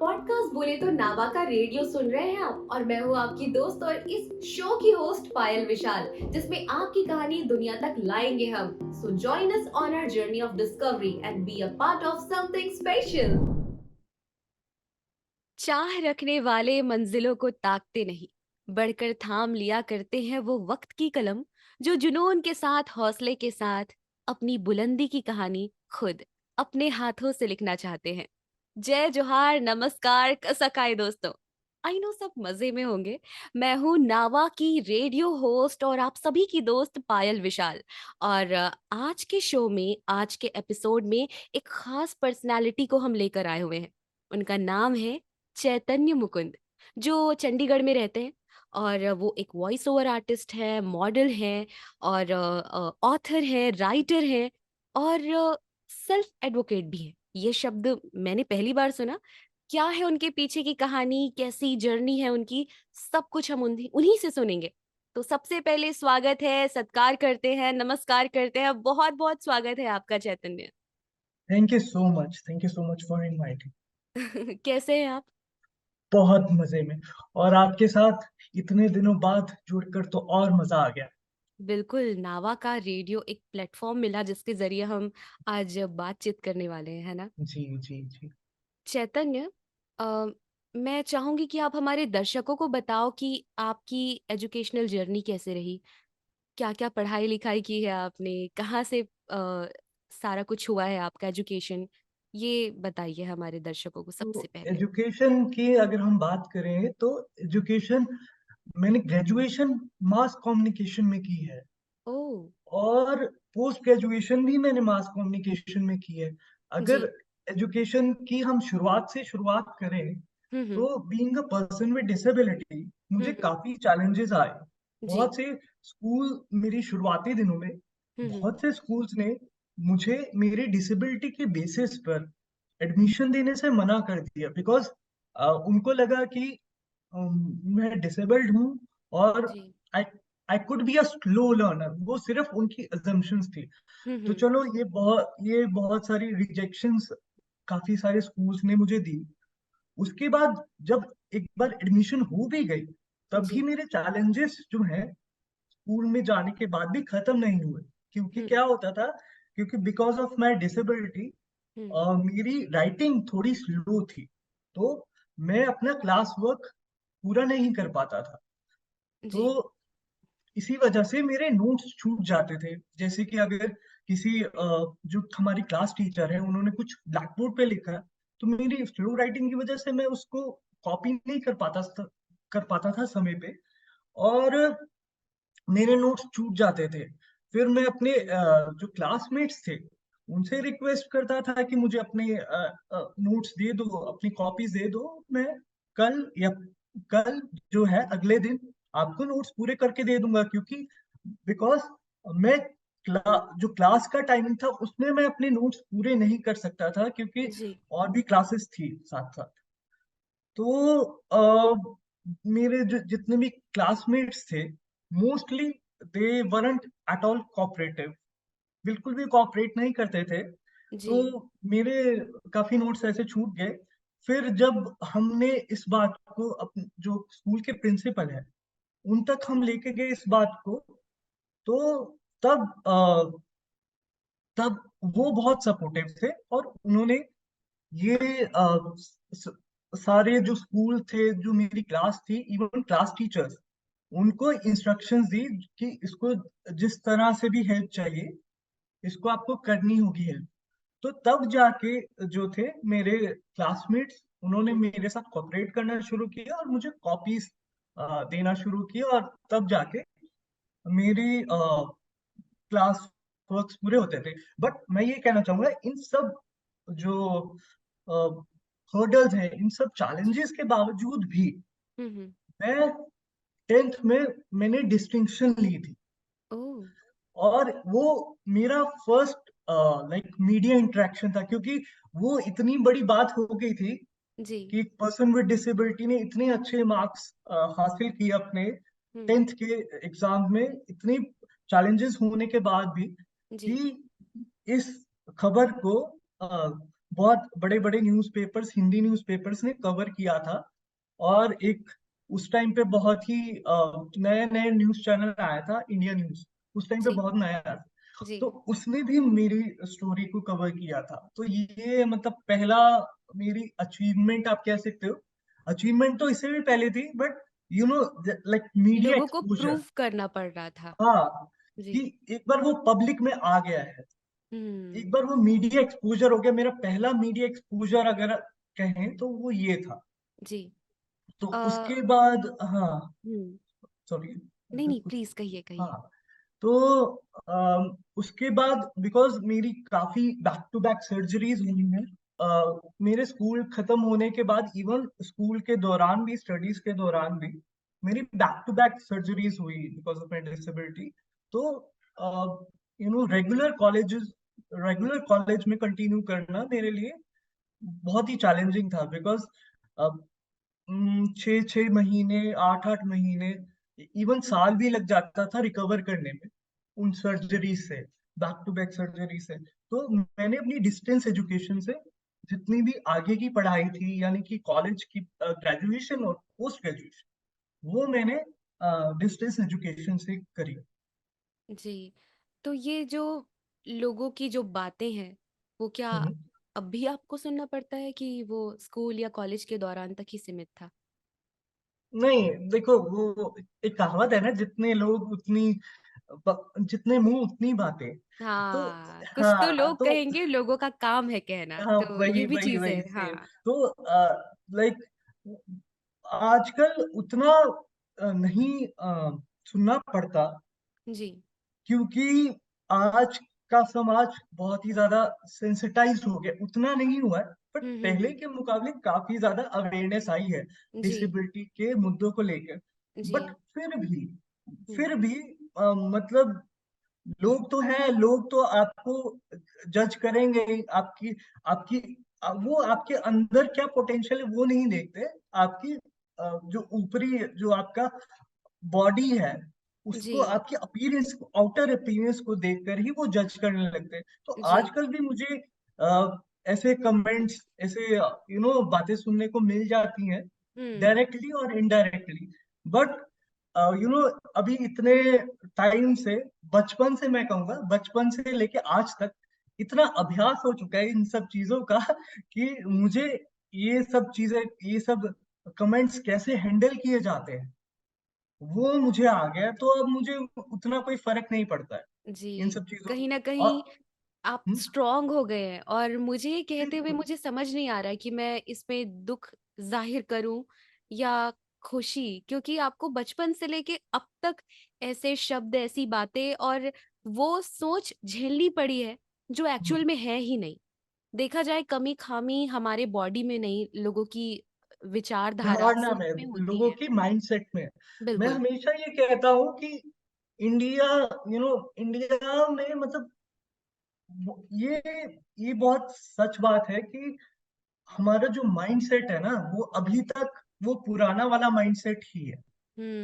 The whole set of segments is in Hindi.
पॉडकास्ट बोले तो नावा का रेडियो सुन रहे हैं आप। और मैं हूँ आपकी दोस्त और इस शो की होस्ट पायल विशाल, जिसमें आपकी कहानी दुनिया तक लाएंगे हम। So join us on our journey of discovery and be a part of something special. चाह रखने वाले मंजिलों को ताकते नहीं, बढ़कर थाम लिया करते हैं वो वक्त की कलम, जो जुनून के साथ हौसले के साथ अपनी बुलंदी की कहानी खुद अपने हाथों से लिखना चाहते हैं। जय जोहार, नमस्कार, कसकाए दोस्तों। आई नो सब मजे में होंगे। मैं हूँ नावा की रेडियो होस्ट और आप सभी की दोस्त पायल विशाल। और आज के शो में, आज के एपिसोड में एक खास पर्सनालिटी को हम लेकर आए हुए हैं। उनका नाम है चैतन्य मुकुंद, जो चंडीगढ़ में रहते हैं। और वो एक वॉइस ओवर आर्टिस्ट है, मॉडल है, और ऑथर है, राइटर है, और सेल्फ एडवोकेट भी है। ये शब्द मैंने पहली बार सुना। क्या है उनके पीछे की कहानी, कैसी जर्नी है उनकी, सब कुछ हम उन्हीं उन्हीं से सुनेंगे। तो सबसे पहले स्वागत है, सत्कार करते हैं, नमस्कार करते हैं, बहुत बहुत स्वागत है आपका Chaitanya. Thank you so much, thank you so much for inviting. कैसे हैं आप? बहुत मजे में। और आपके साथ इतने दिनों बाद जुड़कर तो और मजा आ गया। बिल्कुल, नावा का रेडियो एक प्लेटफॉर्म मिला जिसके ज़रिए हम आज बातचीत करने वाले हैं, है ना? जी जी जी। चैतन्य, अ, मैं चाहूँगी कि आप हमारे दर्शकों को बताओ कि आपकी एजुकेशनल जर्नी कैसे रही? क्या-क्या पढ़ाई-लिखाई की है आपने? कहाँ से सारा कुछ हुआ है आपका एजुकेशन? ये बताइए हमारे दर्शकों को तो सबसे पहले। एजुकेशन की अगर हम बात करें तो एजुकेशन मैंने ग्रेजुएशन मास कम्युनिकेशन में की है। ओह! और पोस्ट ग्रेजुएशन भी मैंने मास कम्युनिकेशन में की है। अगर जी। एजुकेशन की हम शुरुआत करें हुँ, हुँ। तो being a person with disability हुँ, मुझे हुँ। काफी चैलेंजेस आए। जी। बहुत से स्कूल मेरी शुरुआती दिनों में हुँ, हुँ। बहुत से स्कूल्स ने मुझे मेरी डिसेबिलिटी के बेसिस पर एडमिशन देने से मना कर दिया बिकॉज उनको लगा कि मैं डिसेबल्ड हूँ और जी। I I could be a slow learner. वो सिर्फ उनकी assumptions थी। हुँ, तो हुँ। चलो ये बहुत सारी रिजेक्शंस काफी सारे स्कूल्स ने मुझे दी। उसके बाद जब एक बार एडमिशन हो भी गई तब भी जी। मेरे चैलेंजेस जो हैं स्कूल में जाने के बाद भी खत्म नहीं हुए। क्योंकि हुँ, क्या होता था, क्योंकि बिकॉज ऑफ माई डिसेबिलिटी हुँ। मेरी राइटिंग थोड़ी स्लो थी। तो मैं अपना क्लास वर्क पूरा नहीं कर पाता था। तो जी। इसी वजह से मेरे नोट्स छूट जाते थे। जैसे कि अगर किसी जो हमारी क्लास टीचर है उन्होंने कुछ ब्लैक बोर्ड पे लिखा तो मेरी स्लो राइटिंग की वजह से मैं उसको कॉपी नहीं कर पाता था समय पे। और मेरे नोट्स छूट जाते थे। फिर मैं अपने जो क्लासमेट्स थे उनसे रिक्वेस्ट करता था कि मुझे अपने नोट्स दे दो, अपनी कॉपीज दे दो। मैं कल या कल जो है अगले दिन आपको नोट्स पूरे करके दे दूंगा। क्योंकि बिकॉज मैं जो क्लास का टाइमिंग था उसमें मैं अपने नोट्स पूरे नहीं कर सकता था, क्योंकि जी। और भी क्लासेस थी साथ साथ। तो मेरे जो जितने भी क्लासमेट्स थे mostly they weren't at all cooperative. बिल्कुल भी कोऑपरेट नहीं करते थे। तो जी। मेरे काफी नोट्स ऐसे छूट गए। फिर जब हमने इस बात को जो स्कूल के प्रिंसिपल है उन तक हम लेके गए इस बात को, तो तब तब वो बहुत सपोर्टिव थे और उन्होंने ये स- सारे जो स्कूल थे, जो मेरी क्लास थी, इवन क्लास टीचर्स, उनको इंस्ट्रक्शंस दी कि इसको जिस तरह से भी हेल्प चाहिए इसको आपको करनी होगी हेल्प। तो तब जाके जो थे मेरे क्लासमेट्स उन्होंने मेरे साथ कोऑपरेट करना शुरू किया और मुझे कॉपीज देना शुरू किया। और तब जाके मेरी क्लास वर्क्स पूरे होते थे। बट मैं ये कहना चाहूंगा इन सब जो हर्डल्स हैं, इन सब जी। चैलेंजेस के बावजूद भी हुँ, हुँ। मैं 10th में मैंने डिस्टिंक्शन ली थी। ओह! और वो मेरा फर्स्ट लाइक मीडिया इंटरेक्शन था, क्योंकि वो इतनी बड़ी बात हो गई थी जी। कि एक पर्सन विद डिसेबिलिटी ने इतने अच्छे मार्क्स हासिल किए अपने हुँ। 10th के एग्जाम में, इतनी चैलेंजेस होने के बाद भी, जी। कि इस खबर को बहुत बड़े बड़े न्यूज़पेपर्स, हिंदी न्यूज़पेपर्स ने कवर किया था। और एक उस टाइम पे बहुत ही नए नए न्यूज़ चैनल आया था, इंडिया न्यूज़, उस टाइम पे जी, बहुत नया था। जी। तो उसने भी मेरी स्टोरी को कवर किया था। तो ये मतलब पहला मेरी अचीवमेंट आप कह सकते हो। अचीवमेंट तो इससे भी पहले थी, but you know, like media लोगों को एक्सपोजर। प्रूफ करना पड़ रहा था। हाँ, कि जी। एक बार वो पब्लिक में आ गया है, एक हुँ, बार वो मीडिया एक्सपोजर हो गया। मेरा पहला मीडिया एक्सपोजर अगर कहें तो वो ये था। जी। तो अ, उसके बाद, हाँ, हुँ। सॉरी, नहीं, अगर नहीं, कुछ, प्लीज़ कहिए, कहिए। हाँ, तो उसके बाद बिकॉज मेरी काफी बैक टू बैक सर्जरीज हुई हैं। मेरे स्कूल खत्म होने के बाद, इवन स्कूल के दौरान भी, स्टडीज के दौरान भी मेरी बैक टू बैक सर्जरीज हुई बिकॉज ऑफ माई डिसेबिलिटी। तो रेगुलर कॉलेज में कंटिन्यू करना मेरे लिए बहुत ही चैलेंजिंग था। बिकॉज 6 6 महीने, 8 8 महीने, इवन साल भी लग जाता था रिकवर करने में उन सर्जरी से, बैक टू बैक सर्जरी से। तो मैंने अपनी डिस्टेंस एजुकेशन से जितनी भी आगे की पढ़ाई थी, यानी कि कॉलेज की ग्रेजुएशन और पोस्ट ग्रेजुएशन, वो मैंने डिस्टेंस एजुकेशन से करी। जी। तो ये जो लोगों की जो बातें हैं, वो क्या हम्म। अब भी आपको सुनना पड़ता है कि वो स्कूल या कॉलेज के दौरान तक ही सीमित था? नहीं, देखो, वो एक कहावत है ना, जितने लोग उतनी जितने मुंह उतनी बातें। तो हाँ, कुछ तो हाँ, लोग तो कहेंगे, लोगों का काम है कहना, हाँ, तो वही ये भी वही चीज़ है। वही सेम। हाँ, तो लाइक आजकल उतना नहीं सुनना पड़ता, जी। क्योंकि आज का समाज बहुत ही ज्यादा सेंसिटाइज हो गया, उतना नहीं हुआ है, बट हुँ, हुँ, पहले हुँ। के मुकाबले काफी ज्यादा अवेयरनेस आई है जी, डिसेबिलिटी के मुद्दों को लेकर। बट जी। फिर भी हुँ, फिर भी मतलब लोग तो हैं, लोग तो आपको जज करेंगे ही, आपकी आपकी वो आपके अंदर क्या पोटेंशियल है वो नहीं देखते। आपकी जो ऊपरी, जो आपका बॉडी है, जी, उसको, आपके अपीयरेंस को, आउटर अपीयरेंस को देखकर ही वो जज करने लगते हैं। तो जी। आजकल भी मुझे ऐसे कमेंट्स, ऐसे बातें सुनने को मिल जाती हैं, हुँ, डायरेक्टली और इनडायरेक्टली। बट अभी इतने टाइम से, बचपन से, मैं कहूंगा बचपन से लेके आज तक इतना अभ्यास हो चुका है इन सब चीजों का कि मुझे ये सब चीजें, ये सब कमेंट्स कैसे हैंडल किए जाते हैं, वो मुझे आ गया। तो अब मुझे उतना कोई फर्क नहीं पड़ता है इन जी। सब चीजों कहीं से। न और कहीं आप स्ट्रॉन्ग हो गए हैं, और मुझे ये कहते हुए बिल्कुल। मुझे समझ नहीं आ रहा है कि मैं इसमें दुख ज़ाहिर करूँ या खुशी, क्योंकि आपको बचपन से लेके अब तक ऐसे शब्द, ऐसी बातें और वो सोच झेलनी पड़ी है, जो हम्म, एक्चुअल में है ही नहीं। देखा जाए, कमी-खामी हमारे बॉडी में नहीं, लोगों की विचारधारा, धारणा सोच में, में होती लोगों है। की माइंडसेट में। मैं बिल्कुल। हमेशा ये कहता हूँ कि इंडिया, इंडिया में मतलब ये ये बहुत सच बात है कि हमारा जो माइंडसेट है ना, वो अभी तक वो पुराना वाला माइंडसेट ही है।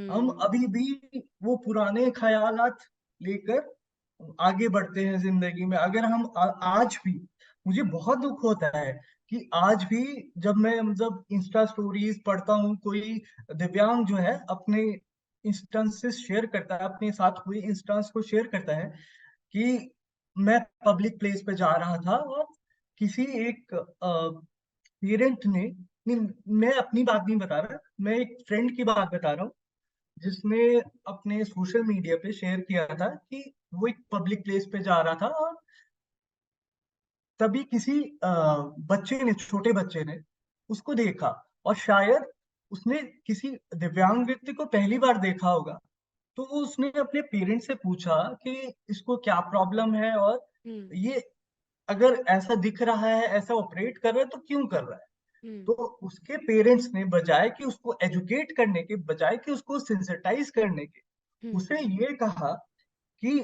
हम हुँ। अभी भी वो पुराने ख्यालात लेकर आगे बढ़ते हैं जिंदगी में। अगर हम आज भी, मुझे बहुत दुख होता है कि आज भी जब मैं मतलब इंस्टा स्टोरीज पढ़ता हूँ, कोई दिव्यांग जो है अपने इंस्टेंसेस शेयर करता है, अपने साथ हुए इंस्टेंस को शेयर करता है कि मैं पब्लिक प्लेस पे जा रहा था और किसी एक पेरेंट ने, नहीं, मैं अपनी बात नहीं बता रहा, मैं एक फ्रेंड की बात बता रहा हूँ, जिसने अपने सोशल मीडिया पे शेयर किया था कि वो एक पब्लिक प्लेस पे जा रहा था और तभी किसी बच्चे ने, छोटे बच्चे ने उसको देखा, और शायद उसने किसी दिव्यांग व्यक्ति को पहली बार देखा होगा। तो वो उसने अपने पेरेंट्स से पूछा कि इसको क्या प्रॉब्लम है, और हुँ, ये अगर ऐसा दिख रहा है, ऐसा ऑपरेट कर रहा है, तो क्यों कर रहा है। हुँ, तो उसके पेरेंट्स ने, बजाय कि उसको एजुकेट करने के, बजाय कि उसको सेंसिटाइज करने के, हुँ, उसे ये कहा कि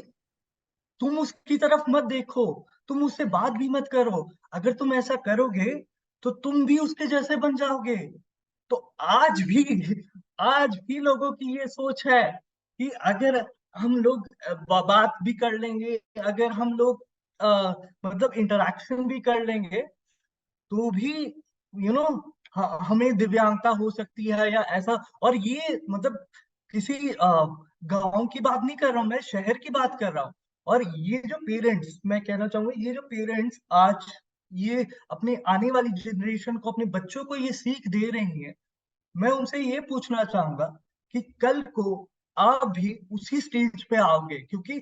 तुम उसकी तरफ मत देखो, तुम उससे बात भी मत करो, अगर तुम ऐसा करोगे तो तुम भी उसके जैसे बन जाओगे। तो आज भी लोगों की ये सोच है कि अगर हम लोग बात भी कर लेंगे, अगर हम लोग मतलब इंटरेक्शन भी कर लेंगे, तो भी हमें दिव्यांगता हो सकती है या ऐसा। और ये मतलब किसी गांव की बात नहीं कर रहा हूं, मैं शहर की बात कर रहा हूँ। और ये जो पेरेंट्स, मैं कहना चाहूंगा, ये जो पेरेंट्स आज ये अपने आने वाली जनरेशन को, अपने बच्चों को ये सीख दे रही हैं, मैं उनसे ये पूछना चाहूंगा कि कल को आप भी उसी स्टेज पे आओगे। क्योंकि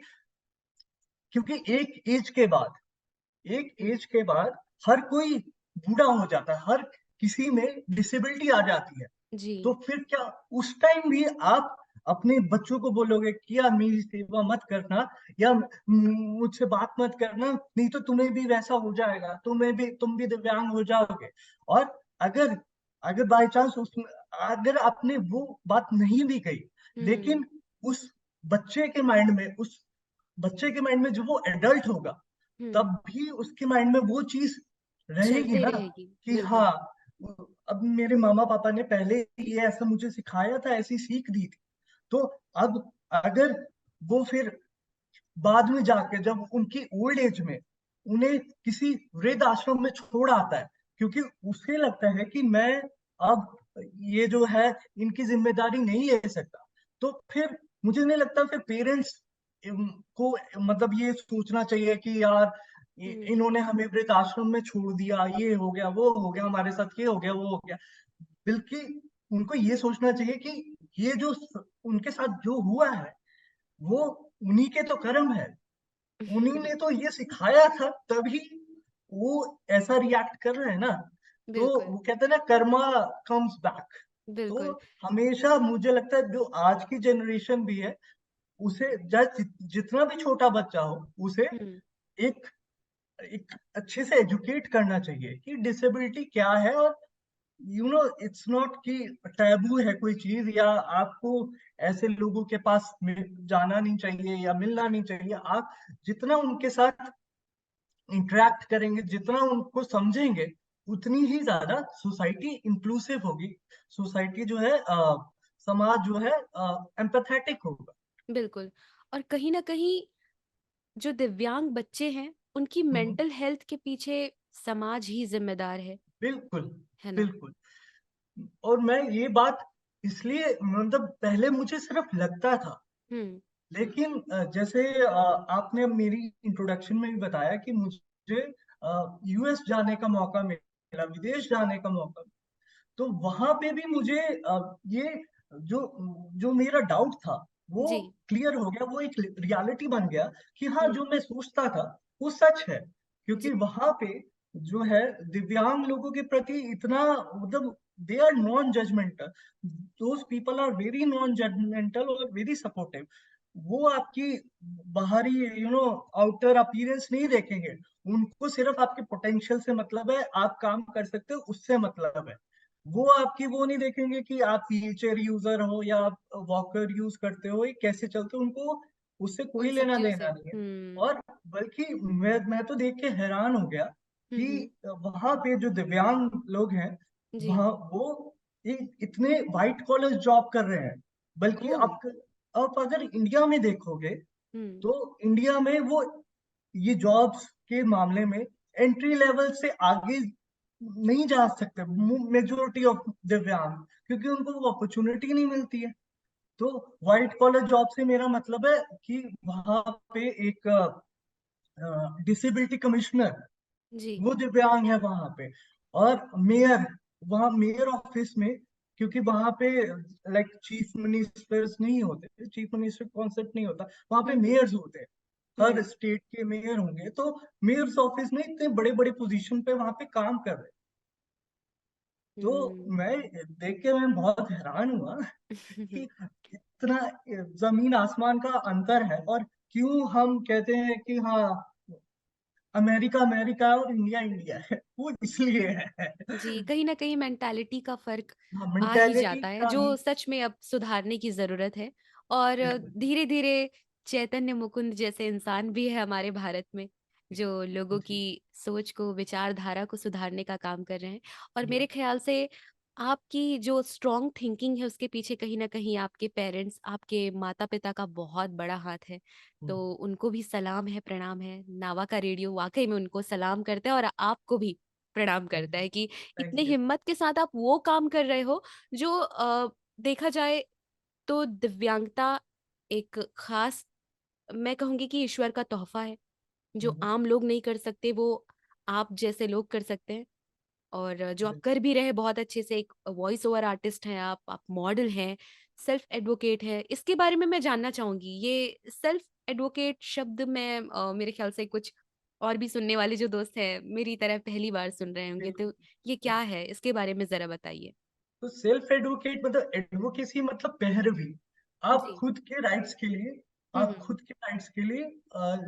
क्योंकि एक हम्म, एज के बाद हर कोई बूढ़ा हो जाता है, हर किसी में डिसेबिलिटी आ जाती है। जी। तो फिर क्या उस टाइम भी आप अपने बच्चों को बोलोगे कि यार मेरी सेवा मत करना, या मुझसे बात मत करना, नहीं तो तुम्हें भी वैसा हो जाएगा, तुम भी दिव्यांग हो जाओगे। और अगर अगर बाय चांस उसमें अगर आपने वो बात नहीं भी कही, हम्म। लेकिन उस उस बच्चे के माइंड में जब वो एडल्ट होगा, हम्म। तब भी उसके माइंड में वो चीज रहेगी चलते ना रहेगी, कि हाँ, बिल्कुल। अब मेरे मामा पापा ने पहले ये ऐसा मुझे सिखाया था, ऐसी सीख दी थी। तो अब अगर वो फिर बाद में जाके जब उनकी ओल्ड एज में उन्हें किसी वृद्ध आश्रम में छोड़ आता है, क्योंकि उसे लगता है कि मैं अब ये जो है इनकी जिम्मेदारी नहीं ले सकता, तो फिर मुझे नहीं लगता फिर पेरेंट्स को मतलब ये सोचना चाहिए कि यार हम्म। इन्होंने हमें वृद्ध आश्रम में छोड़ दिया, ये हो गया वो हो गया, हमारे साथ ये हो गया वो हो गया। बल्कि उनको ये सोचना चाहिए कि ये जो उनके साथ जो हुआ है वो उन्हीं के तो कर्म है, उन्हीं ने तो ये सिखाया था, तभी वो ऐसा रिएक्ट कर रहे हैं ना। तो बिल्कुल। वो कहते हैं ना, कर्मा कम्स बैक। तो बिल्कुल। हमेशा मुझे लगता है जो आज की जनरेशन भी है, उसे जितना भी छोटा बच्चा हो, उसे हम्म। एक एक अच्छे से एजुकेट करना चाहिए कि डिसेबिलिटी क्या है। और इट्स नॉट कि टैबू है कोई चीज, या आपको ऐसे लोगों के पास जाना नहीं चाहिए या मिलना नहीं चाहिए। आप जितना उनके साथ इंटरेक्ट करेंगे, जितना उनको समझेंगे, उतनी ही ज्यादा सोसाइटी इंक्लूसिव होगी। सोसाइटी जो है समाज जो है एम्पैथेटिक होगा। बिल्कुल। और कहीं ना कहीं जो दिव्यांग बच्चे हैं उनकी हम्म, मेंटल हेल्थ के पीछे समाज ही जिम्मेदार बिल्कुल है ना? बिल्कुल। और मैं ये बात इसलिए मतलब पहले मुझे सिर्फ लगता था, हम्म। लेकिन जैसे आपने मेरी इंट्रोडक्शन में भी बताया कि मुझे यूएस जाने का मौका मिला, विदेश जाने का मौका मिला। तो वहां पे भी मुझे ये जो जो मेरा डाउट था वो जी। क्लियर हो गया, वो एक रियलिटी बन गया कि हाँ, हम्म। जो मैं सोचता था वो सच है। जी। क्योंकि वहां पे जो है दिव्यांग लोगों के प्रति इतना मतलब they are non judgmental, those people are very non judgmental और वेरी सपोर्टिव। वो आपकी बाहरी आउटर अपीयरेंस नहीं देखेंगे, उनको सिर्फ आपके पोटेंशियल से मतलब है, आप काम कर सकते हो उससे मतलब है। वो आपकी वो नहीं देखेंगे कि आप व्हीलचेयर यूजर हो या आप वॉकर यूज करते हो, ये कैसे चलते हो, उनको उससे कोई उन सब लेना चीजों से। देना नहीं है। और बल्कि मैं तो देख के हैरान हो गया कि हम्म। वहां पे जो दिव्यांग लोग हैं, जी। वहां वो इतने वाइट कॉलर जॉब कर रहे हैं। बल्कि ओ। आप अगर इंडिया में देखोगे, हम्म। तो इंडिया में वो ये जॉब्स के मामले में एंट्री लेवल से आगे नहीं जा सकते मेजोरिटी ऑफ दिव्यांग, क्योंकि उनको वो अपॉर्चुनिटी नहीं मिलती है। तो व्हाइट कॉलर जॉब से मेरा मतलब है कि वहां पे एक डिसेबिलिटी कमिश्नर, जी। वो दिव्यांग है वहां पे। और मेयर, वहां मेयर ऑफिस में, क्योंकि वहां पे लाइक चीफ मिनिस्टर्स नहीं होते, चीफ मिनिस्टर कॉन्सेप्ट नहीं होता, वहां पे हम्म। मेयर्स होते हैं। हर हम्म। स्टेट के मेयर होंगे, तो मेयर्स ऑफिस में इतने बड़े बड़े पोजीशन पे वहां पे काम कर रहे हैं। तो हम्म। मैं देख के मैं बहुत हैरान हुआ कि इतना जमीन आसमान का अंतर है। और क्यों हम कहते हैं कि हाँ, अमेरिका अमेरिका है और इंडिया इंडिया है, वो इसलिए है। जी, कहीं ना कहीं मेंटालिटी का फर्क हाँ, आ ही मेंटेलिटी जाता है, का जो ही। सच में अब सुधारने की जरूरत है। और बिल्कुल धीरे धीरे चैतन्य मुकुंद जैसे इंसान भी है हमारे भारत में, जो लोगों की जी सोच को, विचारधारा को सुधारने का काम कर रहे हैं। और जी। मेरे ख्याल से आपकी जो स्ट्रॉन्ग थिंकिंग है उसके पीछे कहीं ना कहीं आपके पेरेंट्स, आपके माता पिता का बहुत बड़ा हाथ है। हम्म, तो उनको भी सलाम है, प्रणाम है। नावा का रेडियो वाकई में उनको सलाम करते हैं, और आपको भी प्रणाम करता है कि इतने थैंक यू। हिम्मत के साथ आप वो काम कर रहे हो जो देखा जाए तो दिव्यांगता एक खास, मैं कहूँगी कि ईश्वर का तोहफ़ा है, जो हम्म, आम लोग नहीं कर सकते, वो आप जैसे लोग कर सकते हैं। और जो आप बिल्कुल। कर भी रहे हैं बहुत अच्छे से, एक वॉइस ओवर आर्टिस्ट हैं आप मॉडल हैं, सेल्फ एडवोकेट हैं। इसके बारे में मैं जानना चाहूँगी, ये सेल्फ एडवोकेट शब्द मैं मेरे ख़्याल से कुछ और भी सुनने वाले जो दोस्त हैं, मेरी तरह पहली बार सुन रहे होंगे, तो ये क्या है? इसके बारे में ज़रा बताइए। तो सेल्फ एडवोकेट मतलब एडवोकेसी मतलब पैरवी। आप जी। खुद के राइट्स के लिए हुँ, आप हुँ। खुद के राइट्स के लिए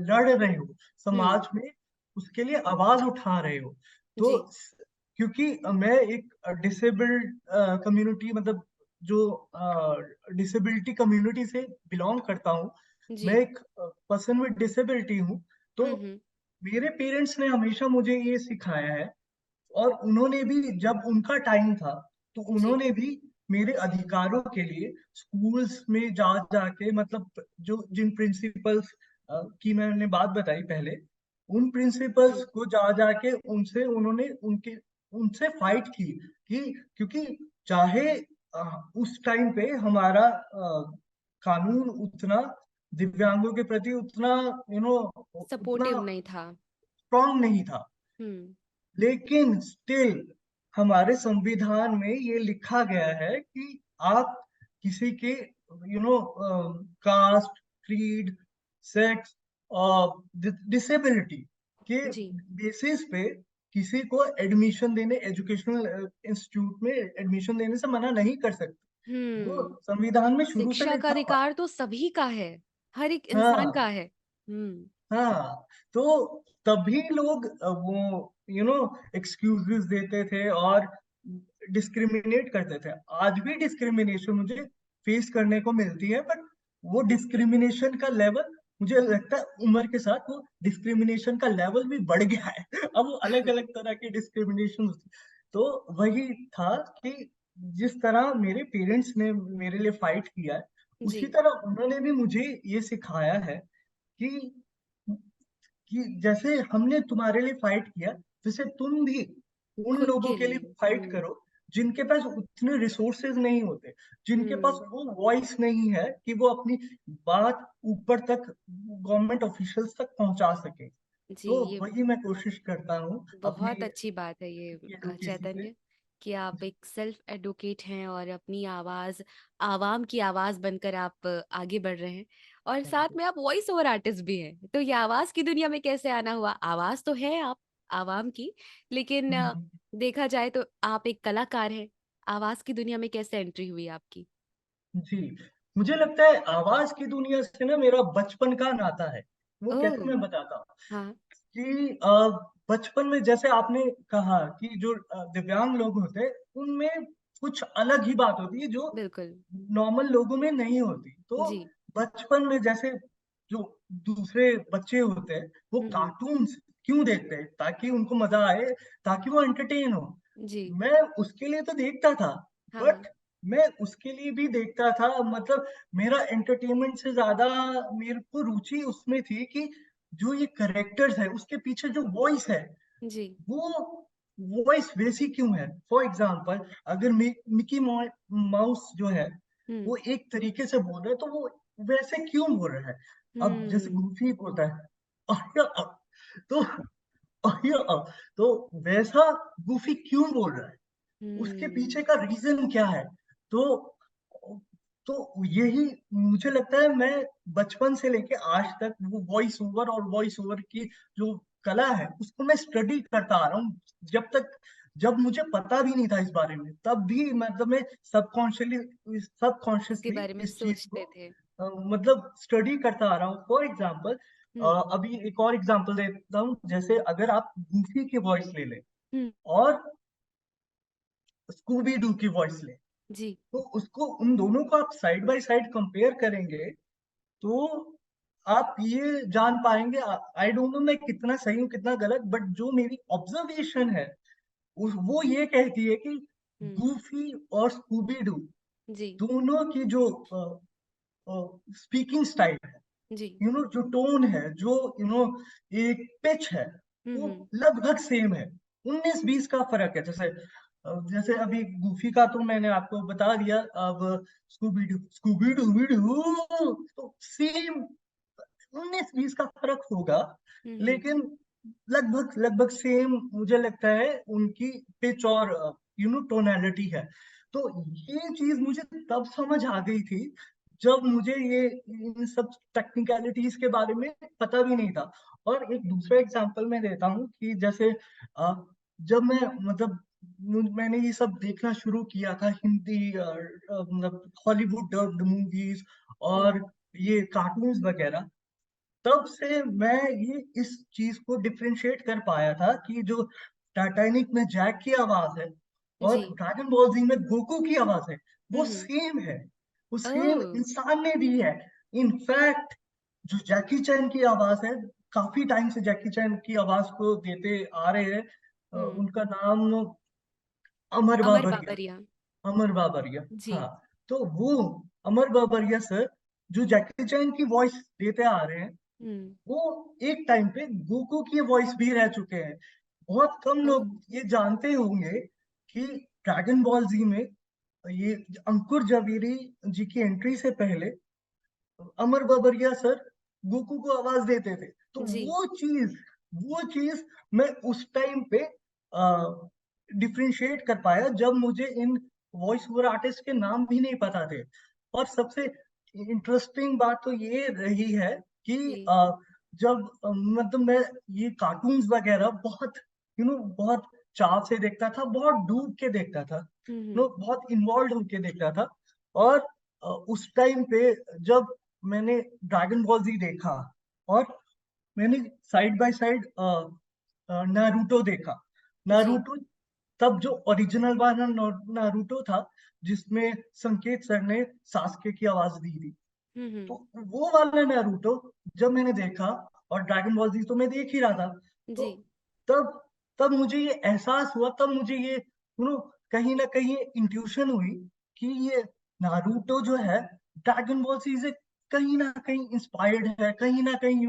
लड़ रहे हो, हुँ, समाज में उसके लिए आवाज उठा रहे हो। तो जी, क्योंकि मैं एक डिसेबल्ड कम्युनिटी मतलब जो डिसेबिलिटी कम्युनिटी से बिलोंग करता हूँ, मैं जी। एक पर्सन विद डिसेबिलिटी हूँ। तो हुँ, हुँ। मेरे पेरेंट्स ने हमेशा मुझे ये सिखाया है, और उन्होंने भी जब उनका टाइम था, तो जी, उन्होंने भी मेरे अधिकारों के लिए स्कूल्स में जा जाके मतलब जो जिन प्रिंसिपल्स की मैंने बात बताई पहले, उन हुँ। प्रिंसिपल्स को जा जाके उनसे उन्होंने उनके उनसे फाइट की कि क्योंकि चाहे उस टाइम पे हमारा कानून उतना दिव्यांगों के प्रति उतना उतना सपोर्टिव नहीं था। स्ट्रांग नहीं था। हुँ, लेकिन स्टिल हमारे संविधान में ये लिखा गया है कि आप किसी के कास्ट, क्रीड, सेक्स और डिसेबिलिटी के जी। बेसिस पे किसी को एडमिशन देने एजुकेशनल इंस्टीट्यूट में एडमिशन देने से मना नहीं कर सकते। वो हुँ। संविधान में शुरू से शिक्षा का लिखा हुआ है। अधिकार तो सभी का है, हर एक इंसान हाँ। का है। हुँ, हाँ, तो तभी लोग वो एक्सक्यूज़ेज़ देते थे और डिस्क्रिमिनेट करते थे। आज भी डिस्क्रिमिनेशन मुझे फेस करने को मिलती है, बट वो डिस्क्रिमिनेशन का लेवल मुझे लगता है उम्र के साथ वो डिस्क्रिमिनेशन का लेवल भी बढ़ गया है। अब वो अलग-अलग तरह की डिस्क्रिमिनेशन होती है। तो वही था कि जिस तरह मेरे पेरेंट्स ने मेरे लिए फाइट किया है, जी, उसी तरह उन्होंने भी मुझे ये सिखाया है कि जैसे हमने तुम्हारे लिए फाइट किया, वैसे तुम भी उन खुद लोगों के के लिए लिए। फाइट हुँ, करो, जिनके पास उतने रिसोर्सेज नहीं होते, जिनके पास हुँ। वो वॉइस नहीं है कि वो अपनी बात ऊपर तक गवर्नमेंट ऑफिशियल्स तक पहुंचा सके। जी, तो ये वही मैं कोशिश करता हूँ अपनी बहुत अच्छी बात है ये एडवोकेसी से। चैतन्य, कि आप एक सेल्फ एडवोकेट हैं और अपनी आवाज़ आवाम की आवाज़ बनकर आप आगे बढ़ रहे हैं, और थैंक साथ यू। में आप वॉइस ओवर आर्टिस्ट भी हैं। तो ये आवाज़ की दुनिया में कैसे आना हुआ? आवाज़ तो है आप आवाम की, लेकिन हम्म, देखा जाए तो आप एक कलाकार हैं। आवाज़ की दुनिया में कैसे एंट्री हुई आपकी? जी, मुझे लगता है आवाज की दुनिया से ना मेरा बचपन का नाता है। वो कैसे ओह! मैं बताता हूँ हाँ, कि बचपन में जैसे आपने कहा कि जो दिव्यांग लोग होते हैं, उनमें कुछ अलग ही बात होती है जो बिल्कुल। नॉर्मल लोगों में नहीं होती। तो जी। बचपन में जैसे जो दूसरे बच्चे होते हैं, वो हुँ, हुँ। कार्टून्स क्यों देखते हैं? ताकि उनको मज़ा आए, ताकि वो एंटरटेन हो। जी। मैं उसके लिए तो देखता था, हाँ, हाँ। बट मैं उसके लिए भी देखता था मतलब मेरा एंटरटेनमेंट से ज़्यादा मेरे को रुचि उसमें थी कि जो ये कैरेक्टर्स है, उसके पीछे जो वॉइस है, जी। वो वॉइस वैसी क्यों है? फॉर एग्ज़ाम्पल अगर मिकी माउस जो है, हुँ। वो एक तरीके से बोल रहा है, तो वो वैसे क्यों बोल रहा है? अब जैसे हुँ। गूफी बोलता है, अय्या तो अय्या तो वैसा गूफी क्यों बोल रहा है? उसके हुँ। पीछे का रीज़न क्या है? तो तो यही मुझे लगता है मैं बचपन से लेके आज तक वो वॉइस ओवर की जो कला है, उसको मैं स्टडी करता आ रहा हूँ। जब मुझे पता भी नहीं था इस बारे में, तब भी मतलब मैं इसके सबकॉन्शियसली बारे में इस चीज़ को सोचते थे। मतलब स्टडी करता आ रहा हूँ। फॉर एग्ज़ाम्पल हुँ। अभी एक और एग्ज़ाम्पल देता हूँ, जैसे अगर आप गूफी की वॉइस ले लें हुँ। और स्कूबी डू की वॉइस लें, जी। तो उसको उन दोनों को आप साइड बाय साइड कंपेयर करेंगे, तो आप ये जान पाएँगे आई डोंट नो मैं कितना सही हूँ, कितना गलत, बट जो मेरी ऑब्जर्वेशन है, उस वो ये कहती है कि हुँ। गूफी और स्कूबी डू जी। दोनों की जो स्पीकिंग स्टाइल है, जी। जो टोन है, जो एक पिच है, हुँ, वो हुँ। लगभग सेम है। 19-20 का फर्क है। जैसे अभी गूफी का तो मैंने आपको बता दिया। अब स्कूबी डूबी डू तो सेम 19-20 का फर्क होगा, हम्म। लेकिन लगभग लगभग सेम मुझे लगता है उनकी पिच और टोनैलिटी है। तो ये चीज मुझे तब समझ आ गई थी जब मुझे ये इन सब टेक्निकलिटीज के बारे में पता भी नहीं था। और एक दूसरा एग्जांपल मैं देता हूँ कि जैसे जब मैं मतलब मैंने ये सब देखना शुरू किया था, हिंदी मतलब हॉलीवुड डब्ड मूवीज और हम्म। ये कार्टून्स वगैरह, तब से मैं ये इस चीज को डिफरेंशिएट कर पाया था कि जो टाइटैनिक में जैक की आवाज है और जी। ड्रैगन बॉल जी में गोकू की आवाज है, वो हम्म। सेम है। वो सेम ओह। इंसान ने दी है। इनफैक्ट जो जैकी चैन की आवाज है, काफी टाइम से जैकी चैन की आवाज को देते आ रहे हैं। हम्म। उनका नाम अमर अमर बाबरिया। बाबरिया। अमर बाबरिया। जी। हाँ, तो वो अमर बाबरिया सर जो जैकी चैन की वॉइस देते आ रहे हैं, हम्म। वो एक टाइम पे गोकू की वॉइस भी रह चुके हैं। बहुत कम ओह। लोग ये जानते होंगे कि ड्रैगन बॉल जी में ये अंकुर जवेरी जी की एंट्री से पहले अमर बाबरिया सर गोकू को आवाज देते थे। तो जी। वो चीज मैं उस टाइम पे डिफरेंशिएट कर पाया जब मुझे इन वॉइस ओवर आर्टिस्ट के नाम भी नहीं पता थे। और सबसे इंटरेस्टिंग बात तो ये रही है कि जी। जब मतलब मैं ये कार्टून्स वगैरह बहुत बहुत चाव से देखता था, बहुत डूब के देखता था, हम्म। बहुत इन्वॉल्व होके देखता था। और उस टाइम पे जब मैंने ड्रैगन बॉल जी देखा और मैंने साइड बाय साइड नारुतो देखा। जी। नारुतो तब जो ओरिजिनल वाला नारुतो था, जिसमें संकेत सर ने सास्के की आवाज दी थी। हम्म। तो वो वाला नारुतो जब मैंने देखा, और ड्रैगन बॉल जी तो मैं देख ही रहा था, तो जी। तब तब मुझे ये एहसास हुआ, तब मुझे ये कहीं ना कहीं इंट्यूशन हुई कि ये नारुतो जो है ड्रैगन बॉल जी से कहीं ना कहीं इंस्पायर्ड है, कहीं ना कहीं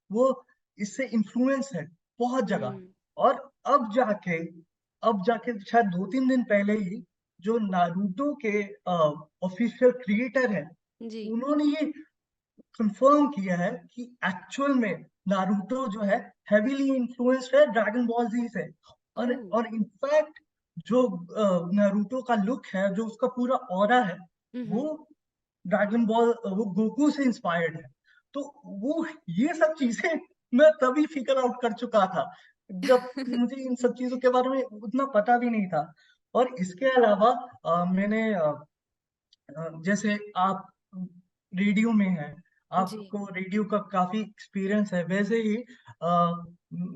वो इससे इन्फ्लुएंस है बहुत जगह। हम्म। और अब जाके अब जाके शायद 2-3 दिन पहले ही जो नारुतो के ऑफिशियल क्रिएटर है, जी। उन्होंने ये कंफर्म किया है कि एक्चुअल में नारुतो जो है हेवीली इन्फ्लुएंस्ड है ड्रैगन बॉल जी से। ओह। और इनफैक्ट जो नारुतो का लुक है, जो उसका पूरा ऑरा है, वो हम्म। वो गोकू से इंस्पायर्ड है। तो वो ये सब चीजें मैं तभी फिगर आउट कर चुका था, जब मुझे इन सब चीजों के बारे में उतना पता भी नहीं था। और इसके अलावा मैंने जैसे आप रेडियो में हैं, जी। आपको रेडियो का काफी एक्सपीरियंस है, वैसे ही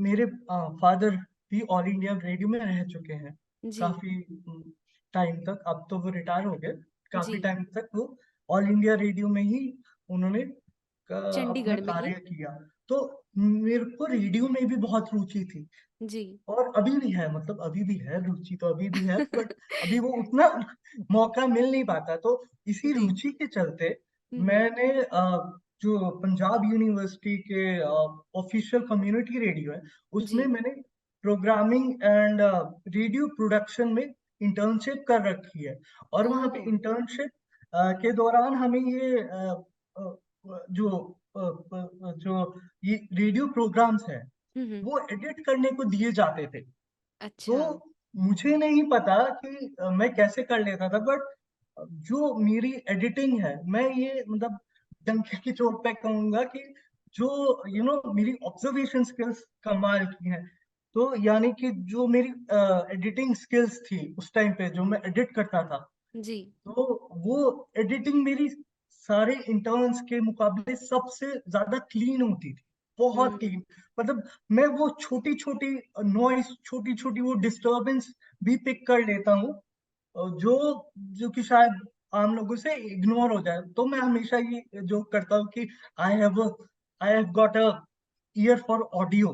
मेरे फादर भी ऑल इंडिया रेडियो में रह चुके हैं जी। काफी टाइम तक। अब तो वो रिटायर हो गए। काफी जी। टाइम तक वो ऑल इंडिया रेडियो में ही उन्होंने अपना चंडीगढ़ में ही। कार्य किया। तो मेरे को रेडियो में भी बहुत रुचि थी, जी। और अभी भी है, मतलब अभी भी है रुचि, तो अभी भी है, बट अभी वो उतना मौका मिल नहीं पाता। तो इसी जी। रुचि के चलते हम्म। मैंने जो पंजाब यूनिवर्सिटी के ऑफिशियल कम्युनिटी रेडियो है, उसमें जी। मैंने प्रोग्रामिंग एंड रेडियो प्रोडक्शन में इंटर्नशिप कर रखी है। और वहाँ पे ओह। इंटर्नशिप के दौरान हमें ये अ, जो जो ये रेडियो प्रोग्राम्स है, हम्म। वो एडिट करने को दिए जाते थे। तो अच्छा। मुझे नहीं पता कि मैं कैसे कर लेता था, बट जो मेरी एडिटिंग है, मैं ये मतलब डंके की चोट पे कहूंगा कि जो मेरी ऑब्जर्वेशन स्किल्स कमाल की हैं। तो यानी कि जो मेरी एडिटिंग स्किल्स थी उस टाइम पे, जो मैं एडिट करता था, जी। तो वो एडिटिंग मेरी सारे इंटर्न्स के मुकाबले सबसे ज्यादा क्लीन होती थी, बहुत हम्म। क्लीन। मतलब मैं वो छोटी छोटी नॉइस, छोटी छोटी वो डिस्टरबेंस भी पिक कर लेता हूँ, जो जो कि शायद आम लोगों से इग्नोर हो जाए। तो मैं हमेशा ये जोक करता हूँ कि I have I have got a year for audio.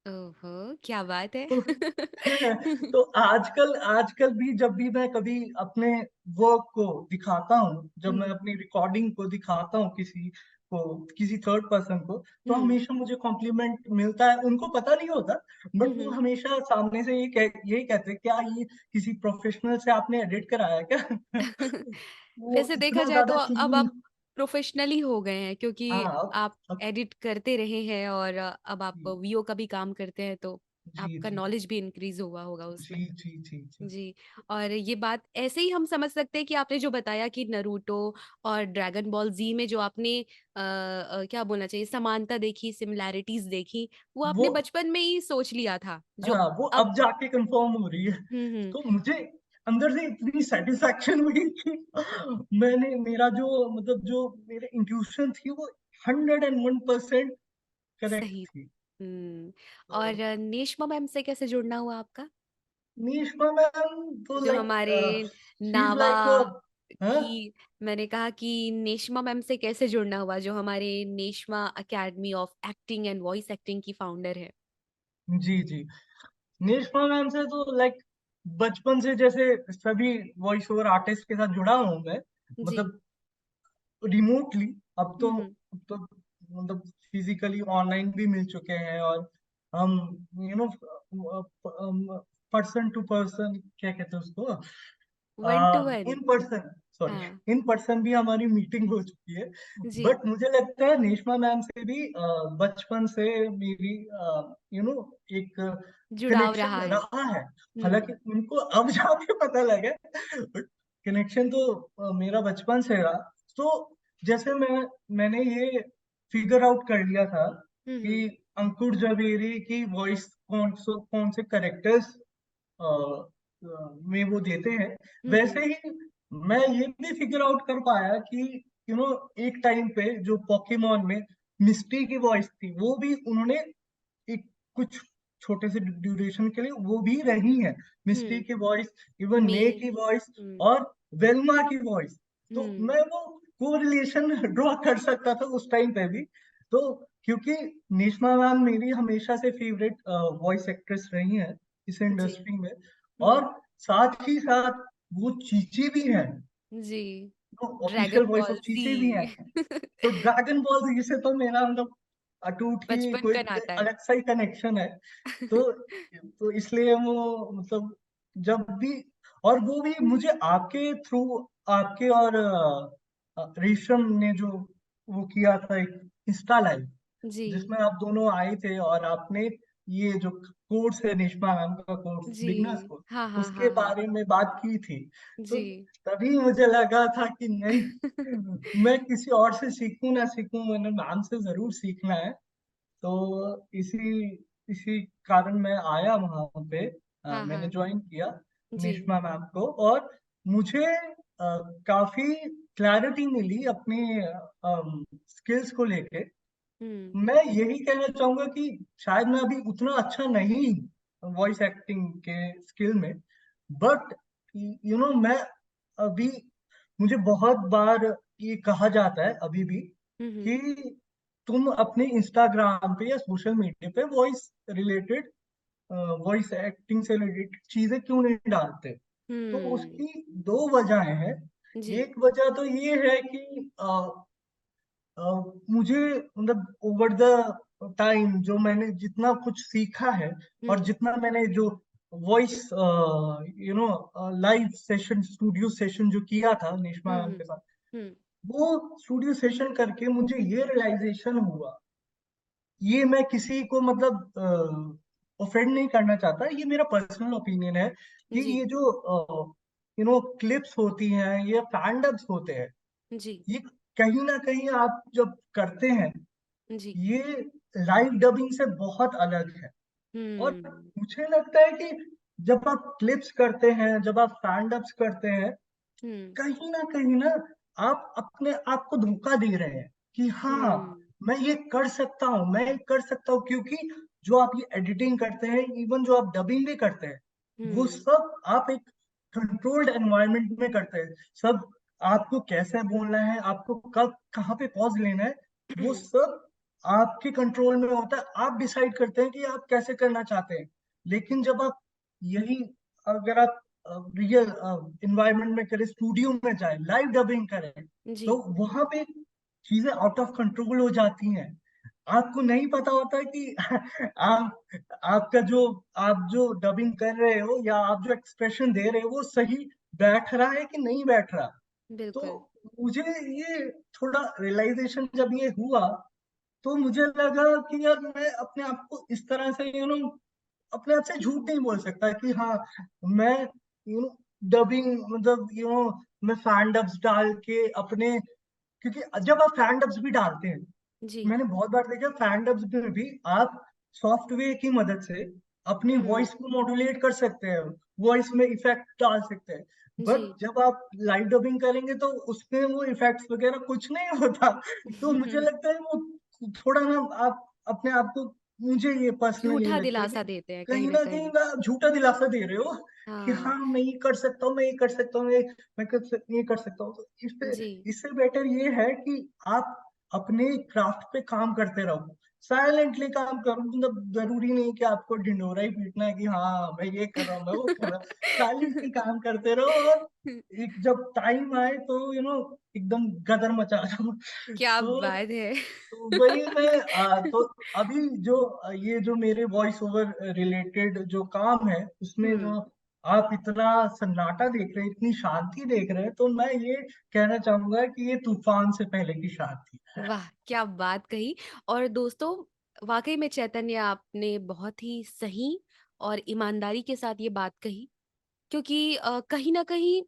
ओहो, क्या बात है। तो तो आजकल आजकल भी जब भी मैं कभी अपने वर्क को दिखाता हूँ, जब मैं हम्म। अपनी रिकॉर्डिंग को दिखाता हूँ किसी को, किसी थर्ड पर्सन को, तो हुँ, हमेशा मुझे कॉम्प्लीमेंट मिलता है। उनको पता नहीं होता, हुँ, बट वो हुँ। हमेशा सामने से यही कहते हैं, क्या ये किसी प्रोफेशनल से आपने एडिट कराया है क्या? वो वैसे देखा इतना जाए तो ज्यादा अब क्लीन। आप प्रोफ़ेशनल ही हो गए हैं क्योंकि हाँ, आप अब एडिट करते रहे हैं और अब आप जी वीओ का भी काम करते हैं तो जी आपका जी नॉलेज भी इंक्रीज़ हुआ होगा उसमें। जी जी जी जी। जी, और ये बात ऐसे ही हम समझ सकते हैं कि आपने जो बताया कि नारुतो और ड्रैगन बॉल ज़ी में जो आपने क्या बोलना चाहिए समानता देखी, सिमिलैरिटीज़ देखी, वो वो आपने बचपन में ही सोच लिया था, जो हाँ, वो अब अब जाके कंफर्म हो रही है। हुँ, हुँ, तो मुझे अंदर से इतनी सेटिस्फैक्शन हुई कि मैंने मेरा जो मतलब जो मेरे इंट्यूशन थी वो 101% करेक्ट सही। थी। हुँ, और तो नेश्मा मैम से कैसे जुड़ना हुआ आपका? नीशमा मैम तो जो लाइक हमारे शी इज नावा लाइक हाँ की मैंने कहा कि नेश्मा मैम से कैसे जुड़ना हुआ जो हमारे Neshma academy of acting and voice acting की फाउंडर है? जी जी। नीशमा मैम से तो लाइक बचपन से जैसे सभी वॉइस ओवर आर्टिस्ट के साथ जुड़ा हूँ मैं, जी। मतलब रिमोटली। हुँ, हुँ। अब तो मतलब फिजिकली ऑनलाइन भी मिल चुके हैं, और हम you know person to person क्या कहते हैं उसको, 1 टू 1 इन पर्सन, सॉरी, हाँ, इन पर्सन भी हमारी मीटिंग हो चुकी है। जी, बट मुझे लगता है नेशमा मैम से भी बचपन से मेरी यू नो एक जुड़ाव रहा कनेक्शन है। रहा है। हालांकि हुँ, उनको अब जाके पता लगा, बट कनेक्शन तो मेरा बचपन से रहा। तो जैसे मैंने ये फिगर आउट कर लिया था हुँ, कि हुँ, अंकुर जवेरी की वॉइस कौन से करेक्टर्स में वो देते हैं। हुँ, वैसे हुँ, ही मैं ये भी फिगर आउट कर पाया कि एक टाइम पे जो पोकेमॉन में मिस्टी की वॉइस थी, वो भी उन्होंने एक कुछ छोटे से ड्यूरेशन के लिए वो भी रही है, मिस्टी हुँ, की वॉइस, इवन मे मे की वॉइस, हुँ, और वेल्मा की वॉइस। तो हुँ, मैं वो कोरिलेशन ड्रॉ कर सकता था उस टाइम पे भी। तो क्योंकि निशमा मैम मेरी हमेशा से फेवरेट वॉइस एक्ट्रेस रही है इस जी, इंडस्ट्री में, हुँ, और साथ ही साथ वो चीची भी है, जी, तो official dragon voice ball of Chichi भी है। ज़ी तो ड्रैगन बॉल जी से तो मेरा मतलब अटूट ही बचपन कोई का नाता है। अलग सा ही कनेक्शन है। तो इसलिए वो मतलब जब भी, और वो भी मुझे आपके थ्रू, आपके और रेशम ने जो वो किया था एक इंस्टा लाइव, जी, जिसमें आप दोनों आए थे और आपने ये जो कोर्स है निष्पा मैम का कोर्स, बिगनर्स जी, कोर्स, हाँ, हाँ, उसके हाँ, हाँ, बारे में बात की थी। तो जी। तभी मुझे लगा था कि नहीं, मैं किसी और से सीखूं ना सीखूं, मैंने मैम से जरूर सीखना है। तो इसी इसी कारण मैं आया वहां पे, हाँ, मैंने हाँ, ज्वाइन किया जी, निष्मा मैम को, और मुझे काफी क्लैरिटी मिली अपने स्किल्स को लेके। हुँ, मैं यही कहना चाहूंगा कि शायद मैं अभी उतना अच्छा नहीं वॉइस एक्टिंग के स्किल में, बट मैं अभी, मुझे बहुत बार ये कहा जाता है अभी भी हुँ, हुँ, कि तुम अपने इंस्टाग्राम पे या सोशल मीडिया पे वॉइस वॉइस एक्टिंग से रिलेटेड चीजें क्यों नहीं डालते। तो हुँ, उसकी दो वजहें हैं। जी, एक वजह तो ये है कि अ, मुझे मतलब ओवर द टाइम जो मैंने जितना कुछ सीखा है, और हुँ, जितना मैंने जो voice live session, studio session जो किया था निष्मा हुँ, मैम हुँ, के साथ, हुँ, वो स्टूडियो सेशन करके मुझे ये रियलाइजेशन हुआ। ये मैं किसी को मतलब ऑफेंड नहीं करना चाहता, ये मेरा पर्सनल ओपिनियन है कि जी, ये जो क्लिप्स होती हैं, ये फैंडम्स होते हैं, जी, ये कहीं ना कहीं आप जब करते हैं, जी, ये लाइव डबिंग से बहुत अलग है। और हुँ, मुझे लगता है कि जब आप क्लिप्स करते हैं, जब आप स्टैंड अप्स करते हैं, हुँ, कहीं ना आप अपने आप को धोखा दे रहे हैं कि हाँ, हुँ, मैं ये कर सकता हूँ, मैं ये कर सकता हूँ, क्योंकि जो आप ये एडिटिंग करते हैं, इवन जो आप डबिंग भी करते हैं, वो हुँ, सब आप एक कंट्रोल्ड एनवायरनमेंट में करते हैं। सब आपको कैसे बोलना है, आपको कब कहाँ पे पॉज लेना है, वो सब आपके कंट्रोल में होता है। आप डिसाइड करते हैं कि आप कैसे करना चाहते हैं। लेकिन जब आप यही, अगर आप रियल इन्वायरमेंट में करें, स्टूडियो में जाए, लाइव डबिंग करें, तो जी, वहां पे चीजें आउट ऑफ कंट्रोल हो जाती हैं। आपको नहीं पता होता कि आप आपका जो आप जो डबिंग कर रहे हो या आप जो एक्सप्रेशन दे रहे हो वो सही बैठ रहा है कि नहीं बैठ रहा। तो बिल्कुल। मुझे ये थोड़ा रियलाइजेशन जब ये हुआ, तो मुझे लगा कि यार मैं अपने आप को इस तरह से अपने आप से झूठ नहीं बोल सकता कि हाँ मैं नो डबिंग मतलब मैं फैन डब्स डाल के अपने, क्योंकि जब आप फैन डब्स भी डालते हैं, जी। मैंने बहुत बार देखा फैन डब्स में भी आप सॉफ्टवेयर की मदद से अपनी हुँ। वॉइस को मॉड्यूलेट कर सकते हैं, वॉइस में इफेक्ट डाल सकते हैं। बट जी। जब आप लाइव डबिंग करेंगे तो उसमें वो इफेक्ट्स वगैरह कुछ नहीं होता। तो मुझे लगता है वो थोड़ा ना आप अपने आप को, मुझे ये पर्सनली झूठा लगता है कि दिलासा देते हैं कहीं कहीं न ना कहीं कहीं। ना आप झूठा दिलासा दे रहे हो कि हाँ। हाँ मैं ये कर सकता हूँ, मैं ये कर सकता हूँ, ये कर सकता हूँ। तो इससे जी। इससे बेटर ये है कि आप अपने क्राफ्ट पे काम करते रहो, साइलेंटली काम करो। मतलब जरूरी नहीं कि आपको ढिंढोरा ही पीटना है कि हाँ मैं ये कर रहा हूँ, मैं वो कर रहा हूँ। साइलेंटली काम करते रहो और एक जब टाइम आए तो एकदम गदर मचा दो। क्या तो बात है! वही मैं तो अभी जो ये जो मेरे वॉइस ओवर रिलेटेड जो काम है उसमें हुँ। जो आप इतना सन्नाटा देख रहे हैं, इतनी शांति देख रहे हैं, तो मैं ये कहना चाहूंगा कि ये तूफान से पहले की शांति है। वाह! क्या बात कही। और दोस्तों, वाक़ई में चैतन्य आपने बहुत ही सही और ईमानदारी के साथ ये बात कही, क्योंकि कहीं न कहीं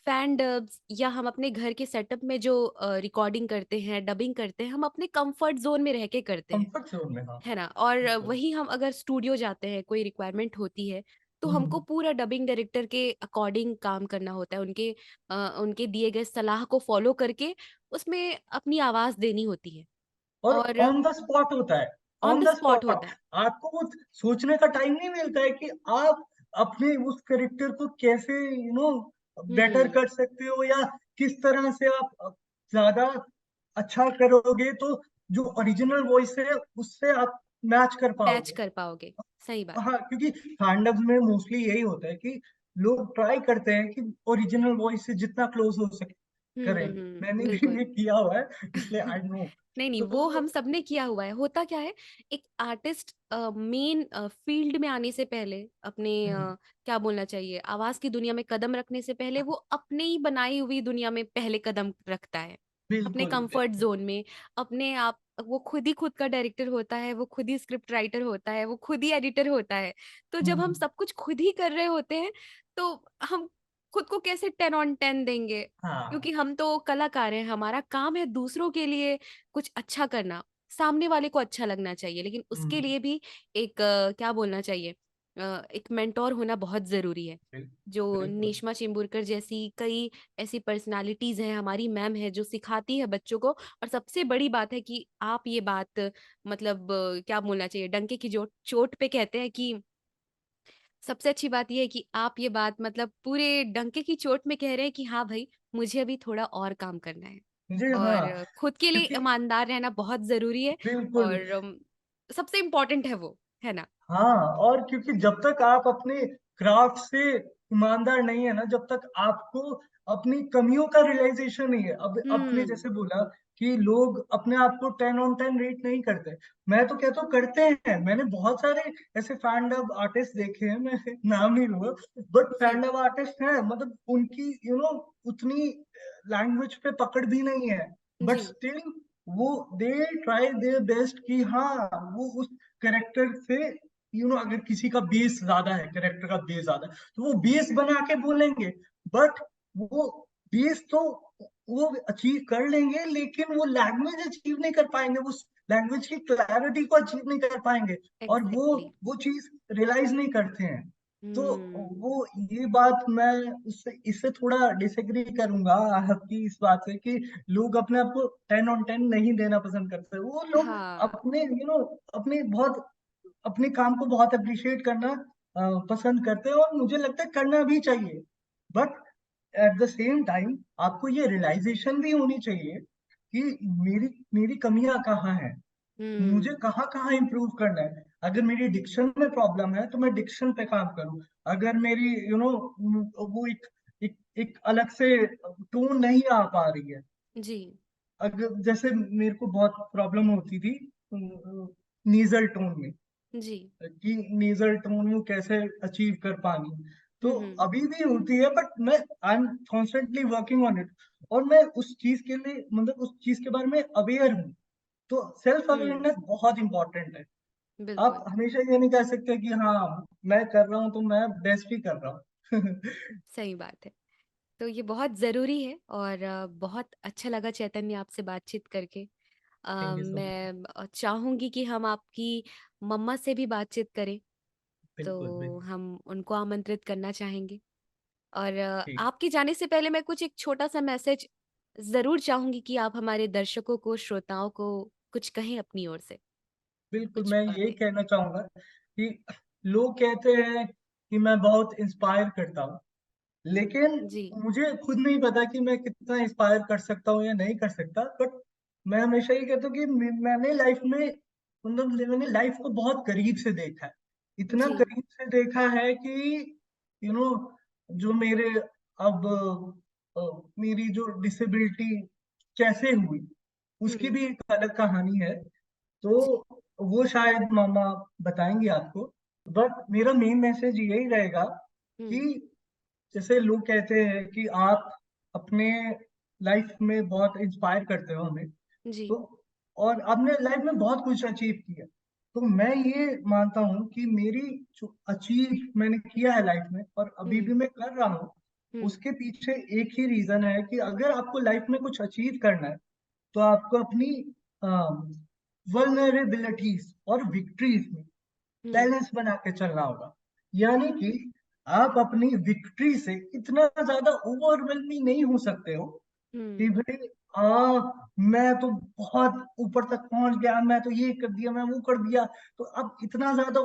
फैन डब्स या हम अपने घर के सेटअप में जो रिकॉर्डिंग करते हैं, डबिंग करते हैं, हम अपने कंफर्ट ज़ोन में रह के करते हैं। कंफर्ट जोन में, हाँ। है ना? और बिल्कुल। वहीं हम अगर स्टूडियो जाते हैं, कोई रिक्वायरमेंट होती है, तो हमको हम्म। पूरा डबिंग डायरेक्टर के अकॉर्डिंग काम करना होता है। उनके दिए गए सलाह को फ़ॉलो करके उसमें अपनी आवाज़ देनी होती है और और ऑन द स्पॉट होता है, on on the the spot spot. होता है। आपको वो सोचने का टाइम नहीं मिलता है कि आप अपने उस कैरेक्टर को कैसे बेटर हुँ, कर सकते हो या किस तरह से आप ज्यादा अच्छा करोगे, तो जो ओरिजिनल वॉइस है उससे आप मैच कर मैच पाओगे। कर पाओगे। सही बात है। हाँ, क्योंकि फैंडम्स में मोस्टली यही होता है कि लोग ट्राई करते हैं कि ओरिजिनल वॉइस से जितना क्लोज हो सके करें। मैंने भी बिल्कुल। ये किया हुआ है, इसलिए आई नो। नहीं, नहीं, वो तो हम सबने किया हुआ है। होता क्या है, एक आर्टिस्ट मेन फ़ील्ड में आने से पहले अपने हम्म, क्या बोलना चाहिए, आवाज़ की दुनिया में कदम रखने से पहले वो अपनी ही बनाई हुई दुनिया में पहले कदम रखता है। अपने बिल्कुल कंफर्ट बिल्कुल। ज़ोन में, अपने आप वो खुद ही खुद का डायरेक्टर होता है, वो खुद ही स्क्रिप्ट राइटर होता है, वो खुद ही एडिटर होता है। तो जब हम हम्म, सब कुछ खुद ही कर रहे होते हैं, तो हम खुद को कैसे 10 ऑन 10 देंगे? हाँ। क्योंकि हम तो कलाकार हैं, हमारा काम है दूसरों के लिए कुछ अच्छा करना, सामने वाले को अच्छा लगना चाहिए, लेकिन उसके हम्म, लिए भी एक क्या बोलना चाहिए, एक मेंटोर होना बहुत ज़रूरी है। बिल- जो बिल्कुल। नेश्मा चिंबुरकर जैसी कई ऐसी पर्सनैलिटीज़ हैं, हमारी मैम है जो सिखाती है बच्चों को। और सबसे बड़ी बात है कि आप ये बात मतलब क्या बोलना चाहिए, डंके की जो चोट पे कहते हैं कि सबसे अच्छी बात ये है कि आप ये बात मतलब पूरे डंके की चोट में कह रहे हैं कि हाँ भाई, मुझे अभी थोड़ा और काम करना है। मुझे, हाँ, और खुद के लिए क्योंकि ईमानदार रहना बहुत ज़रूरी है बिल्कुल। और सबसे इम्पोर्टेंट है वो, है ना? हाँ, और क्योंकि जब तक आप अपने क्राफ्ट से ईमानदार नहीं है ना, जब तक आपको अपनी कमियों का रियलाइजेशन नहीं है। अब आपने हुँ, जैसे बोला कि लोग अपने आप को 10 on 10 रेट नहीं करते, मैं तो कहता हूँ करते हैं। मैंने बहुत सारे ऐसे फैंडम आर्टिस्ट देखे हैं, मैं नाम नहीं लूंगा, बट जी, फैंडम आर्टिस्ट हैं, मतलब उनकी उतनी लैंग्वेज पे पकड़ भी नहीं है, बट जी, स्टिल वो दे ट्राई देयर बेस्ट कि हाँ वो उस करेक्टर से अगर किसी का बेस ज्यादा है, करेक्टर का बेस ज्यादा है, तो वो बेस बना के बोलेंगे। बट वो बेस तो वो अचीव कर लेंगे, लेकिन वो लैंग्वेज अचीव नहीं कर पाएंगे, उस लैंग्वेज की क्लैरिटी को अचीव नहीं कर पाएंगे, और वो एग्ज़ैक्टली। वो चीज रियलाइज नहीं करते हैं। तो हुँ, वो ये बात मैं उससे इससे थोड़ा डिसएग्री करूंगा आपकी इस बात से कि लोग अपने आप को 10 on 10 नहीं देना पसंद करते। वो लोग हाँ, अपने अपने बहुत अपने काम को बहुत अप्रिशिएट करना पसंद करते हैं, और मुझे लगता है करना भी चाहिए। But at the same time आपको ये रियलाइजेशन भी होनी चाहिए कि मेरी मेरी कमियां कहाँ हैं, मुझे हुँ, कहाँ कहाँ इम्प्रूव करना है। अगर मेरी डिक्शन में प्रॉब्लम है तो मैं डिक्शन पे काम करूँ। अगर मेरी वो एक अलग से टोन नहीं आ पा रही है, जी, अगर जैसे मेरे को बहुत प्रॉब्लम होती थी नीजल टोन में, जी। कि नेजल टोन वो कैसे अचीव कर पानी, तो हम्म। अभी भी होती है, बट मैं I am constantly working on it. और मैं उस चीज के लिए, मतलब उस चीज के बारे में अवेयर हूँ। तो सेल्फ हम्म। अवेयरनेस बहुत इंपॉर्टेंट है। आप बिल्कुल। हमेशा ये नहीं कह सकते कि हाँ मैं कर रहा हूँ तो मैं बेस्ट ही कर रहा हूँ। सही बात है। तो ये बहुत ज़रूरी है और बहुत अच्छा लगा चैतन्य आपसे बातचीत करके। Thank you so much. मैं चाहूँगी कि हम आपकी मम्मा से भी बातचीत करें, बिल्कुल तो बिल्कुल। हम उनको आमंत्रित करना चाहेंगे। और ठीक। आपके जाने से पहले मैं कुछ एक छोटा सा मैसेज ज़रूर चाहूँगी कि आप हमारे दर्शकों को, श्रोताओं को कुछ कहें अपनी ओर से, बिल्कुल, कुछ मैं यही बातें। कहना चाहूंगा कि लोग कहते हैं कि मैं बहुत इंस्पायर करता हूँ, लेकिन जी। मुझे खुद नहीं पता कि मैं कितना इंस्पायर कर सकता हूँ या नहीं कर सकता। बट मैं हमेशा ये कहता हूँ कि मैंने लाइफ में, मतलब मैंने लाइफ को बहुत करीब से देखा है। इतना जी। करीब से देखा है कि यू नो जो मेरे अब मेरी जो डिसेबिलिटी कैसे हुई, उसकी हुँ। भी एक अलग कहानी है। तो जी। वो शायद मामा बताएंगे आपको। बट मेरा मेन मैसेज यही रहेगा कि हुँ। जैसे लोग कहते हैं कि आप अपने लाइफ में बहुत इंस्पायर करते हो हमें, जी। तो और आपने लाइफ में बहुत कुछ अचीव किया। तो मैं ये मानता हूँ कि मेरी जो अचीव मैंने किया है लाइफ में और अभी हुँ। भी मैं कर रहा हूँ, हुँ। उसके पीछे एक ही रीजन है कि अगर आपको लाइफ में कुछ अचीव करना है, तो आपको अपनी वल्नरेबिलिटीज और विक्ट्रीज में हुँ। बैलेंस बना के चलना होगा। यानी कि आप अपनी विक्ट्री से इतना ज्यादा ओवरवेलमिंग नहीं हो सकते हो कि हुँ। भाई मैं तो बहुत ऊपर तक पहुंच गया, मैं तो ये कर दिया, मैं वो कर दिया। तो आप इतना ज्यादा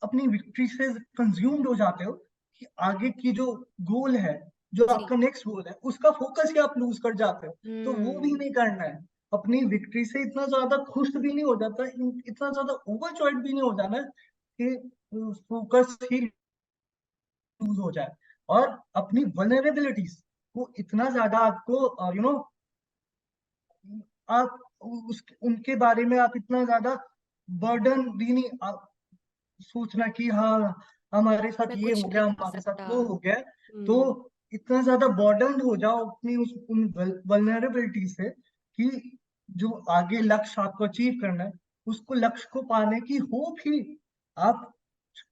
अपनी विक्ट्री से कंज्यूम्ड हो जाते हो कि आगे की जो गोल है, जो जी। आपका नेक्स्ट गोल है, उसका फोकस ही आप लूज कर जाते हो। तो वो भी हुँ। नहीं करना है। अपनी विक्ट्री से इतना ज्यादा खुश भी नहीं हो जाता, इतना ज्यादा ओवरजॉयड भी नहीं हो जाना कि फोकस ही लूज हो जाए। और अपनी वल्नरेबिलिटीज को इतना ज्यादा आपको आप उनके बारे में आप इतना ज्यादा बर्डन भी नहीं आप सोचना कि हाँ हमारे साथ मैं ये कुछ हो नहीं गया, कर हमारे साथ सकता। वो हो गया। तो हुँ। इतना ज्यादा बर्डन हो जाओ अपनी उस उन वल्नरेबिलिटी से कि जो आगे लक्ष्य आपको अचीव करना है, उसको लक्ष्य को पाने की होप ही आप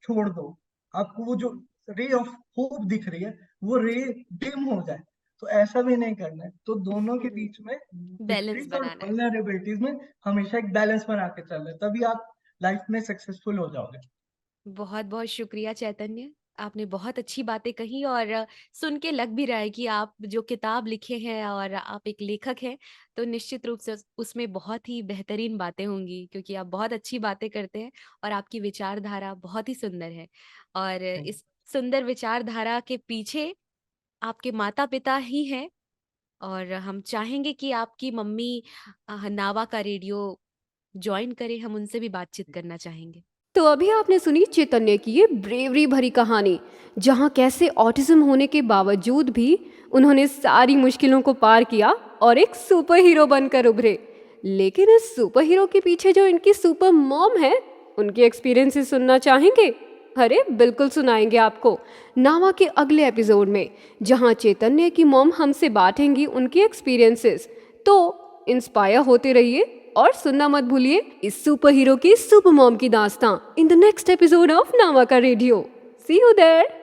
छोड़ दो। आपको वो जो हुँ। रे ऑफ होप दिख रही है, वो रे जी। डिम हो जाए। तो ऐसा भी नहीं करना है। तो दोनों के बीच में, बैलेंस विक्ट्रीज और बनाना है। वल्नरेबिलिटीज में हमेशा एक बैलेंस बना के चल रहे, तभी आप लाइफ में सक्सेसफुल हो जाओगे। बहुत-बहुत शुक्रिया चैतन्य। आपने बहुत अच्छी बातें कही और सुन के लग भी रहा है कि आप जो किताब लिखे हैं और आप एक लेखक हैं, तो निश्चित रूप से उसमें बहुत ही बेहतरीन बातें होंगी क्योंकि आप बहुत अच्छी बातें करते हैं और आपकी विचारधारा बहुत ही सुंदर है। और थैंक इस सुंदर विचारधारा के पीछे आपके माता-पिता ही हैं और हम चाहेंगे कि आपकी मम्मी नावा का रेडियो जॉइन करें, हम उनसे भी बातचीत यू। करना चाहेंगे। तो अभी आपने सुनी चैतन्य की ये ब्रेवरी भरी कहानी, जहाँ कैसे ऑटिज्म होने के बावजूद भी उन्होंने सारी मुश्किलों को पार किया और एक सुपर हीरो बनकर उभरे। लेकिन इस सुपर हीरो के पीछे जो इनकी सुपर मॉम है, उनके एक्सपीरियंसेस सुनना चाहेंगे? अरे बिल्कुल सुनाएंगे आपको नावा के अगले एपिसोड में, जहाँ चैतन्य की मॉम हमसे बांटेंगी उनके एक्सपीरियंसेस। तो इंस्पायर होते रहिए और सुनना मत भूलिए इस सुपर हीरो की सुपर मॉम की दास्तां in the next episode of नावा का रेडियो। C you there.